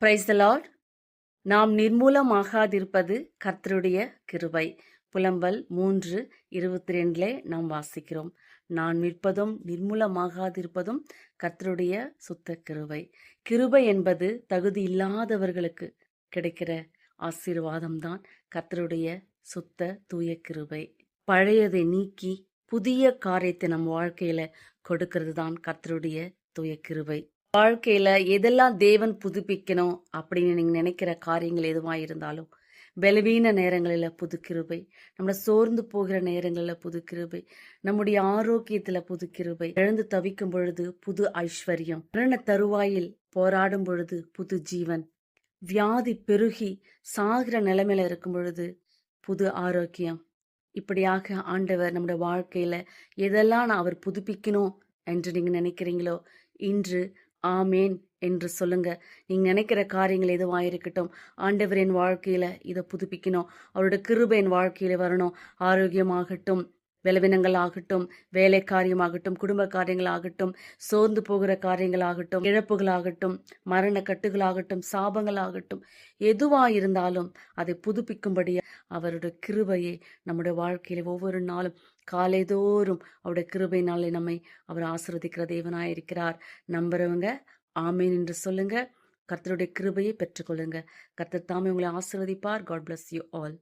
Praise the Lord. நாம் நிர்மூலமாகாதிருப்பது கர்த்தருடைய கிருபை. புலம்பல் 3:22 நாம் வாசிக்கிறோம். நான் நிற்பதும் நிர்மூலமாகாதிருப்பதும் கர்த்தருடைய சுத்த கிருபை. கிருபை என்பது தகுதி இல்லாதவர்களுக்கு கிடைக்கிற ஆசீர்வாதம்தான் கர்த்தருடைய சுத்த தூய கிருபை. பழையதை நீக்கி புதிய காரியத்தை நம் வாழ்க்கையில கொடுக்கிறது தான் கர்த்தருடைய தூய கிருபை. வாழ்க்கையில எதெல்லாம் தேவன் புதுப்பிக்கணும் அப்படின்னு நீங்க நினைக்கிற காரியங்கள் எதுவா இருந்தாலும், பலவீன நேரங்களில புது கிருபை, நம்மள சோர்ந்து போகிற நேரங்களில புது கிருபை, நம்முடைய ஆரோக்கியத்துல புது கிருபை, இழந்து தவிக்கும் பொழுது புது ஐஸ்வர்யம், மரண தருவாயில் போராடும் பொழுது புது ஜீவன், வியாதி பெருகி சாகிற நிலைமையில இருக்கும் பொழுது புது ஆரோக்கியம். இப்படியாக ஆண்டவர் நம்முடைய வாழ்க்கையில எதெல்லாம் அவர் புதுப்பிக்கணும் என்று நீங்க நினைக்கிறீங்களோ, இன்று ஆமேன் என்று சொல்லுங்க. நீங்க நினைக்கிற காரியங்கள் எதுவாக இருக்கட்டும், ஆண்டவர் என் வாழ்க்கையில இதை புதுப்பிக்கணும், அவருடைய கிருபை என் வாழ்க்கையில வரணும். ஆரோக்கியமாகட்டும், பலவீனங்கள் ஆகட்டும், வேலை காரியமாகட்டும், குடும்ப காரியங்களாகட்டும், சோர்ந்து போகிற காரியங்களாகட்டும், இழப்புகளாகட்டும், மரண கட்டுகளாகட்டும், சாபங்களாகட்டும், எதுவா இருந்தாலும் அதை புதுப்பிக்கும்படி அவருடைய கிருபையை நம்முடைய வாழ்க்கையில ஒவ்வொரு நாளும் காலைதோறும் அவருடைய கிருபையினாலே நம்மை அவர் ஆசீர்வதிக்கிற தேவனாயிருக்கிறார். நம்புறவங்க ஆமேன் என்று சொல்லுங்க. கர்த்தருடைய கிருபையை பெற்றுக்கொள்ளுங்க. கர்த்தர் தாமே உங்களை ஆசீர்வதிப்பார். God bless you all.